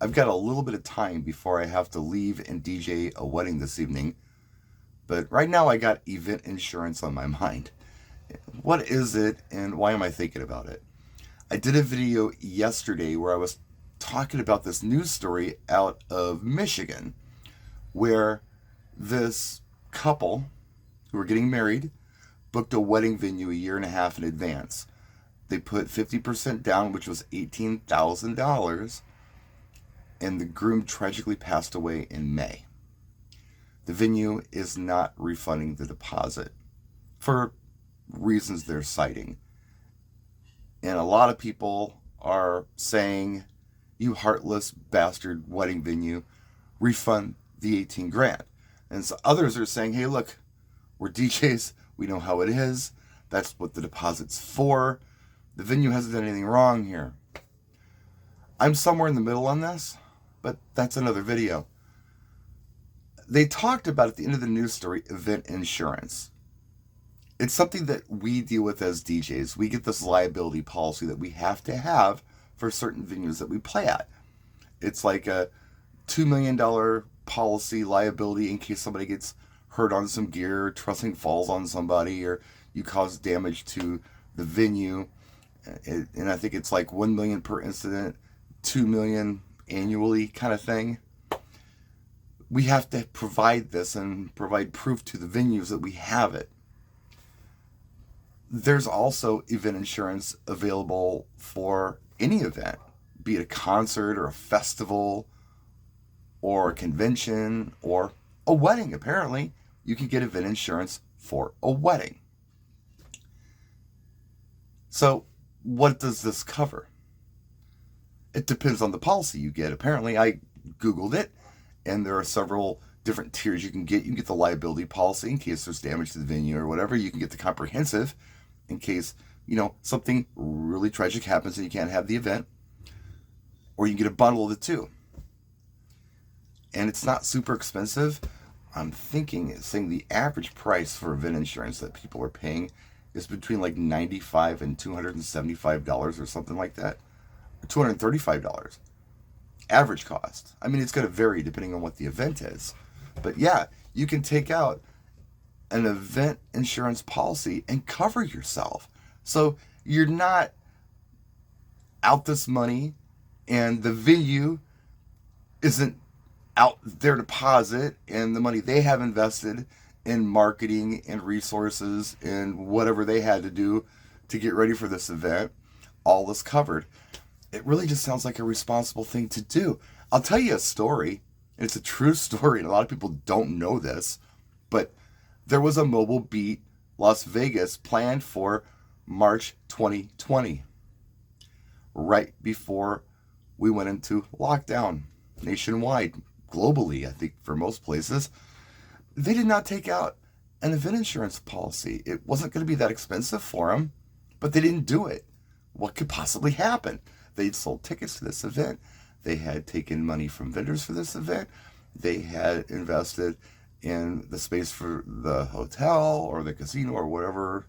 I've got a little bit of time before I have to leave and DJ a wedding this evening, but right now I got event insurance on my mind. What is it and why am I thinking about it? I did a video yesterday where I was talking about this news story out of Michigan where this couple who were getting married booked a wedding venue a year and a half in advance. They put 50% down, which was $18,000, and the groom tragically passed away in May. The venue is not refunding the deposit for reasons they're citing. And a lot of people are saying, you heartless bastard wedding venue, refund the 18 grand. And so others are saying, hey, look, we're DJs, we know how it is, that's what the deposit's for. The venue hasn't done anything wrong here. I'm somewhere in the middle on this, but that's another video. They talked about at the end of the news story event insurance. It's something that we deal with as DJs. We get this liability policy that we have to have for certain venues that we play at. It's like a $2 million policy liability in case somebody gets hurt on some gear, trussing falls on somebody, or you cause damage to the venue. And I think it's like $1 million per incident, $2 million annually kind of thing. We have to provide this and provide proof to the venues that we have it. There's also event insurance available for any event, be it a concert or a festival or a convention or a wedding. Apparently, you can get event insurance for a wedding. So, what does this cover? It depends on the policy you get. Apparently, I Googled it, and there are several different tiers you can get. You can get the liability policy in case there's damage to the venue or whatever. You can get the comprehensive in case, something really tragic happens and you can't have the event. Or you can get a bundle of the two. And it's not super expensive. I'm saying the average price for event insurance that people are paying is between like $95 and $275 or something like that. Or $235. Average cost. I mean, it's going to vary depending on what the event is. But yeah, you can take out an event insurance policy and cover yourself. So you're not out this money and the venue isn't out their deposit and the money they have invested in marketing and resources and whatever they had to do to get ready for this event, all is covered. It really just sounds like a responsible thing to do. I'll tell you a story. It's a true story, and a lot of people don't know this, but there was a Mobile Beat Las Vegas planned for March 2020, right before we went into lockdown nationwide, globally, I think for most places. They did not take out an event insurance policy. It wasn't going to be that expensive for them, but they didn't do it. What could possibly happen? They'd sold tickets to this event. They had taken money from vendors for this event. They had invested in the space for the hotel or the casino or whatever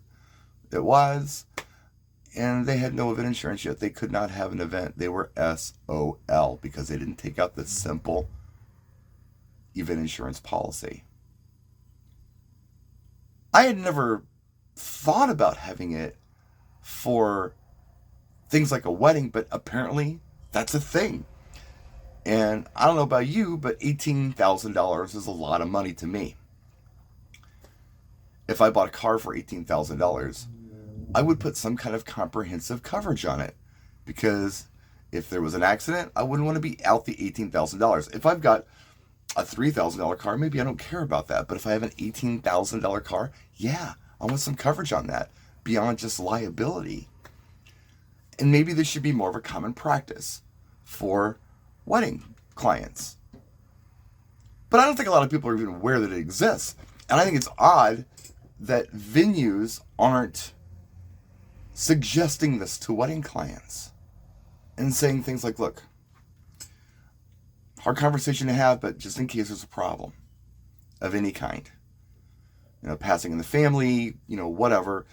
it was. And they had no event insurance yet. They could not have an event. They were SOL because they didn't take out the simple event insurance policy. I had never thought about having it for things like a wedding, but apparently that's a thing. And I don't know about you, but $18,000 is a lot of money to me. If I bought a car for $18,000, I would put some kind of comprehensive coverage on it. Because if there was an accident, I wouldn't want to be out the $18,000. If I've got a $3,000 car, maybe I don't care about that. But if I have an $18,000 car, yeah, I want some coverage on that beyond just liability. And maybe this should be more of a common practice for wedding clients. But I don't think a lot of people are even aware that it exists. And I think it's odd that venues aren't suggesting this to wedding clients and saying things like, look, hard conversation to have, but just in case there's a problem of any kind, passing in the family, whatever,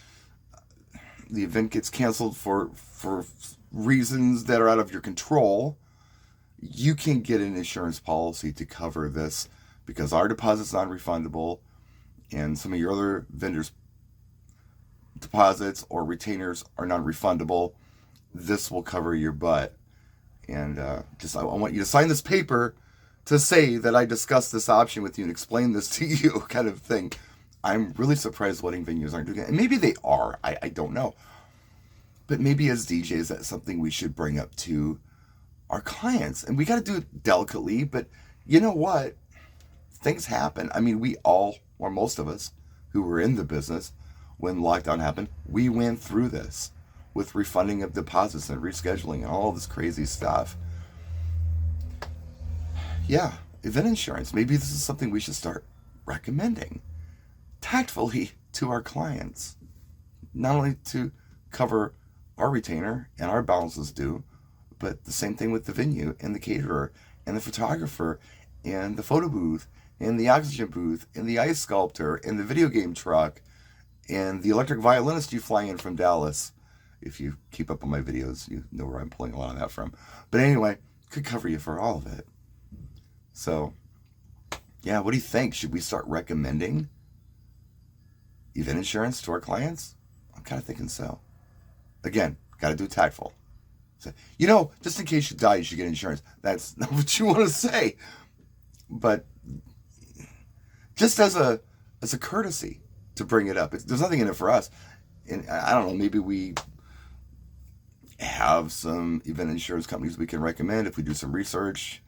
the event gets canceled for reasons that are out of your control, you can get an insurance policy to cover this because our deposit's non-refundable and some of your other vendors' deposits or retainers are non-refundable. This will cover your butt. And I want you to sign this paper to say that I discussed this option with you and explain this to you, kind of thing. I'm really surprised wedding venues aren't doing it. And maybe they are. I don't know. But maybe as DJs, that's something we should bring up to our clients. And we got to do it delicately. But you know what? Things happen. I mean, we all, or most of us who were in the business when lockdown happened, we went through this with refunding of deposits and rescheduling and all this crazy stuff. Yeah, event insurance. Maybe this is something we should start recommending tactfully to our clients. Not only to cover our retainer and our balances due, but the same thing with the venue and the caterer and the photographer and the photo booth and the oxygen booth and the ice sculptor and the video game truck and the electric violinist you fly in from Dallas. If you keep up on my videos, you know where I'm pulling a lot of that from. But anyway, could cover you for all of it. So, yeah, what do you think? Should we start recommending event insurance to our clients? I'm kind of thinking so. Again, got to do it tactful. So, just in case you die, you should get insurance. That's not what you want to say. But just as a courtesy to bring it up. There's nothing in it for us. And I don't know, maybe we have some event insurance companies we can recommend if we do some research.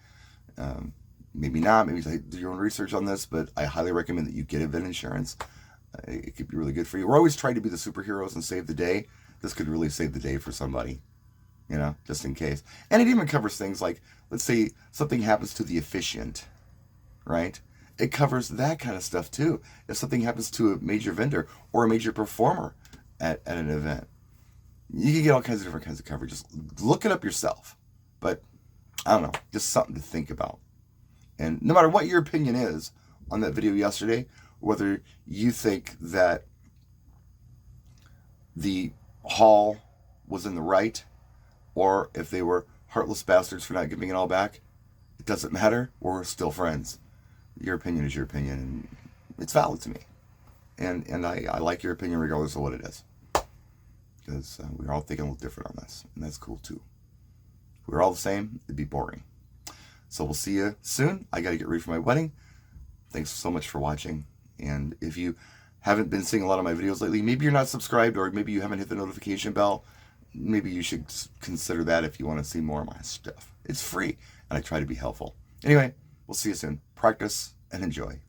Maybe not. Maybe do your own research on this, but I highly recommend that you get event insurance. It could be really good for you. We're always trying to be the superheroes and save the day. This could really save the day for somebody, just in case. And it even covers things like, let's say something happens to the officiant, right? It covers that kind of stuff too. If something happens to a major vendor or a major performer at an event, you can get all kinds of different kinds of coverage. Just look it up yourself. But I don't know, just something to think about. And no matter what your opinion is on that video yesterday, whether you think that the hall was in the right, or if they were heartless bastards for not giving it all back, it doesn't matter. We're still friends. Your opinion is your opinion, and it's valid to me. And I like your opinion regardless of what it is. Because we're all thinking a little different on this, and that's cool too. If we were all the same, it'd be boring. So we'll see you soon. I got to get ready for my wedding. Thanks so much for watching. And if you haven't been seeing a lot of my videos lately, maybe you're not subscribed, or maybe you haven't hit the notification bell. Maybe you should consider that if you want to see more of my stuff. It's free, and I try to be helpful. Anyway, we'll see you soon. Practice and enjoy.